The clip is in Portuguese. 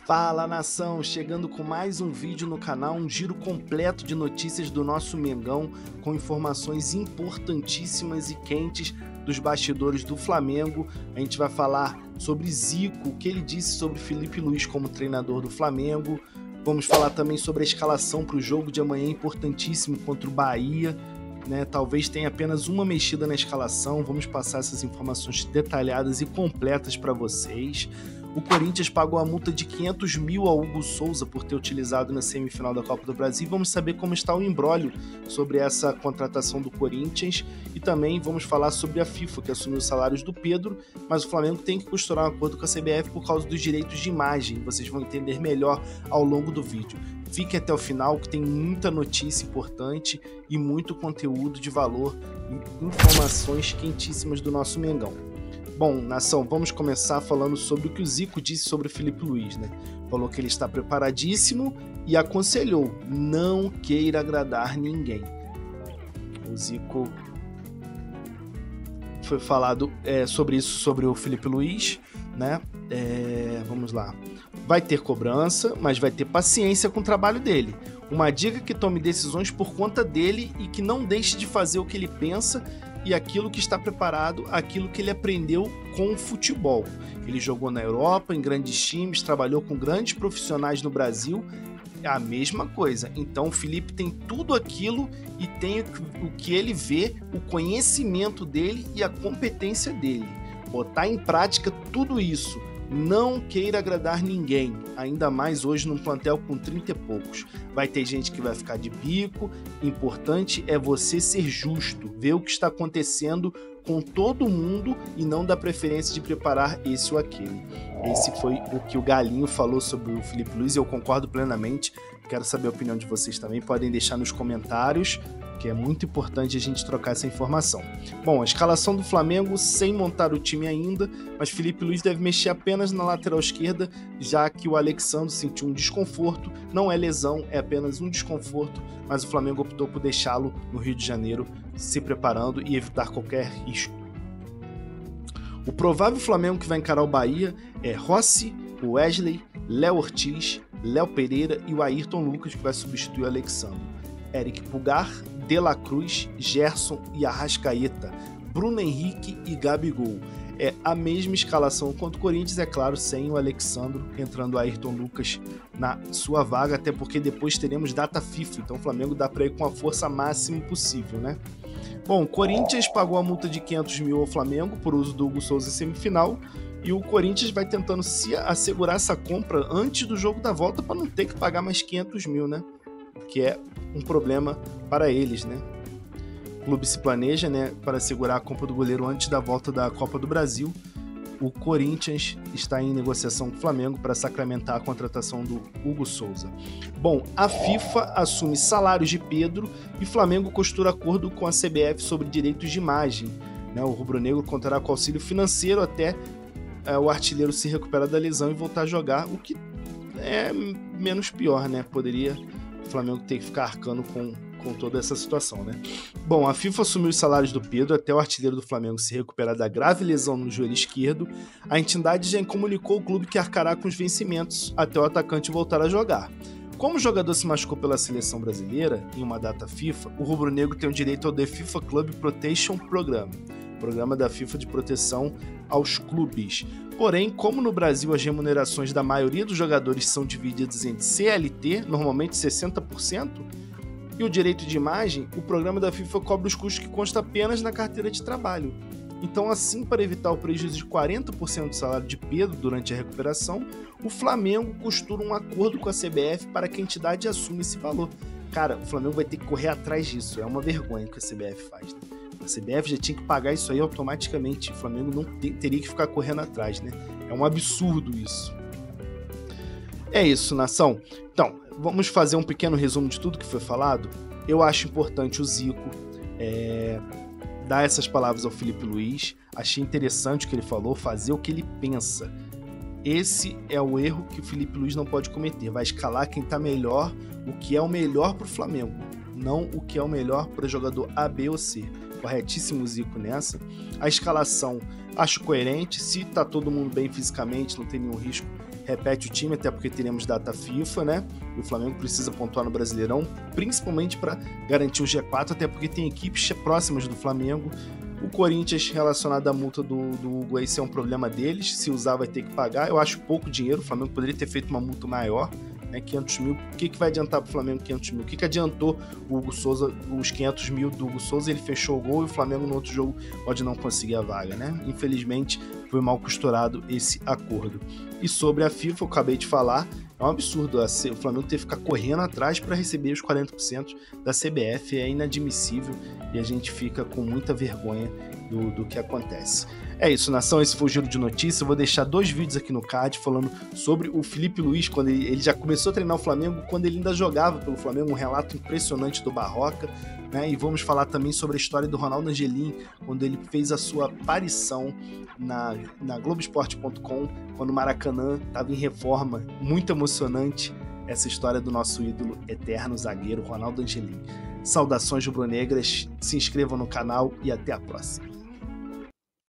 Fala, nação! Chegando com mais um vídeo no canal, um giro completo de notícias do nosso Mengão, com informações importantíssimas e quentes dos bastidores do Flamengo. A gente vai falar sobre Zico, o que ele disse sobre Filipe Luís como treinador do Flamengo. Vamos falar também sobre a escalação para o jogo de amanhã, importantíssimo, contra o Bahia. Talvez tenha apenas uma mexida na escalação. Vamos passar essas informações detalhadas e completas para vocês. O Corinthians pagou a multa de 500 mil ao Hugo Souza por ter utilizado na semifinal da Copa do Brasil. Vamos saber como está o imbróglio sobre essa contratação do Corinthians e também vamos falar sobre a FIFA, que assumiu os salários do Pedro, mas o Flamengo tem que costurar um acordo com a CBF por causa dos direitos de imagem. Vocês vão entender melhor ao longo do vídeo. Fique até o final, que tem muita notícia importante e muito conteúdo de valor e informações quentíssimas do nosso Mengão. Bom, nação, vamos começar falando sobre o que o Zico disse sobre o Filipe Luís, Falou que ele está preparadíssimo e aconselhou, não queira agradar ninguém. O Zico foi falado sobre isso, sobre o Filipe Luís, vamos lá. Vai ter cobrança, mas vai ter paciência com o trabalho dele. Uma dica: que tome decisões por conta dele e que não deixe de fazer o que ele pensa e aquilo que está preparado, aquilo que ele aprendeu com o futebol. Ele jogou na Europa, em grandes times, trabalhou com grandes profissionais no Brasil, é a mesma coisa. Então o Filipe tem tudo aquilo e tem o que ele vê, o conhecimento dele e a competência dele. Botar em prática tudo isso. Não queira agradar ninguém, ainda mais hoje num plantel com 30 e poucos. Vai ter gente que vai ficar de bico. Importante é você ser justo, ver o que está acontecendo com todo mundo e não dar preferência de preparar esse ou aquele. Esse foi o que o Galinho falou sobre o Filipe Luís e eu concordo plenamente. Quero saber a opinião de vocês também, podem deixar nos comentários, que é muito importante a gente trocar essa informação. Bom, a escalação do Flamengo sem montar o time ainda, mas Filipe Luís deve mexer apenas na lateral esquerda, já que o Alexandro sentiu um desconforto, não é lesão, é apenas um desconforto, mas o Flamengo optou por deixá-lo no Rio de Janeiro, se preparando e evitar qualquer risco. O provável Flamengo que vai encarar o Bahia é Rossi, Wesley, Léo Ortiz, Léo Pereira e o Ayrton Lucas, que vai substituir o Alexandro. Eric Pulgar, De La Cruz, Gerson e Arrascaeta, Bruno Henrique e Gabigol. É a mesma escalação contra o Corinthians, é claro, sem o Alexandro, entrando o Ayrton Lucas na sua vaga, até porque depois teremos data FIFA, então o Flamengo dá para ir com a força máxima possível, Bom, o Corinthians pagou a multa de 500 mil ao Flamengo por uso do Hugo Souza em semifinal, e o Corinthians vai tentando se assegurar essa compra antes do jogo da volta para não ter que pagar mais 500 mil, que é um problema para eles, O clube se planeja, para segurar a compra do goleiro antes da volta da Copa do Brasil. O Corinthians está em negociação com o Flamengo para sacramentar a contratação do Hugo Souza. Bom, a FIFA assume salários de Pedro e Flamengo costura acordo com a CBF sobre direitos de imagem. O rubro-negro contará com auxílio financeiro até o artilheiro se recuperar da lesão e voltar a jogar, o que é menos pior, Poderia o Flamengo ter que ficar arcando com toda essa situação, Bom, a FIFA assumiu os salários do Pedro até o artilheiro do Flamengo se recuperar da grave lesão no joelho esquerdo. A entidade já comunicou ao clube que arcará com os vencimentos até o atacante voltar a jogar. Como o jogador se machucou pela seleção brasileira em uma data FIFA, o rubro-negro tem o direito ao The FIFA Club Protection Program, programa da FIFA de proteção aos clubes. Porém, como no Brasil as remunerações da maioria dos jogadores são divididas entre CLT, normalmente 60%, e o direito de imagem, o programa da FIFA cobre os custos que constam apenas na carteira de trabalho. Então, assim, para evitar o prejuízo de 40% do salário de Pedro durante a recuperação, o Flamengo costura um acordo com a CBF para que a entidade assuma esse valor. Cara, o Flamengo vai ter que correr atrás disso, é uma vergonha que a CBF faz. A CBF já tinha que pagar isso aí automaticamente, o Flamengo não teria que ficar correndo atrás, É um absurdo isso. É isso, nação. Então, vamos fazer um pequeno resumo de tudo que foi falado. Eu acho importante o Zico dar essas palavras ao Filipe Luís. Achei interessante o que ele falou, fazer o que ele pensa. Esse é o erro que o Filipe Luís não pode cometer. Vai escalar quem tá melhor, o que é o melhor pro Flamengo, não o que é o melhor para jogador A, B ou C. Corretíssimo Zico nessa. A escalação acho coerente, se tá todo mundo bem fisicamente, não tem nenhum risco repete o time, até porque teremos data FIFA, né? E o Flamengo precisa pontuar no Brasileirão, principalmente para garantir o G4, até porque tem equipes próximas do Flamengo. O Corinthians, relacionado à multa do Hugo, esse é um problema deles. Se usar, vai ter que pagar. Eu acho pouco dinheiro. O Flamengo poderia ter feito uma multa maior, né? 500 mil. O que vai adiantar pro Flamengo 500 mil? O que adiantou o Hugo Souza, os 500 mil do Hugo Souza? Ele fechou o gol e o Flamengo no outro jogo pode não conseguir a vaga, né? Infelizmente, foi mal costurado esse acordo. E sobre a FIFA, eu acabei de falar, é um absurdo o Flamengo ter que ficar correndo atrás para receber os 40% da CBF, é inadmissível e a gente fica com muita vergonha do que acontece. É isso, nação, esse foi o Giro de Notícias. Eu vou deixar 2 vídeos aqui no card falando sobre o Filipe Luís, quando ele já começou a treinar o Flamengo, quando ele ainda jogava pelo Flamengo, um relato impressionante do Barroca, né? E vamos falar também sobre a história do Ronaldo Angelim, quando ele fez a sua aparição na Globoesporte.com, quando o Maracanã estava em reforma. Muito emocionante essa história do nosso ídolo eterno zagueiro Ronaldo Angelim. Saudações rubro-negras, se inscrevam no canal e até a próxima.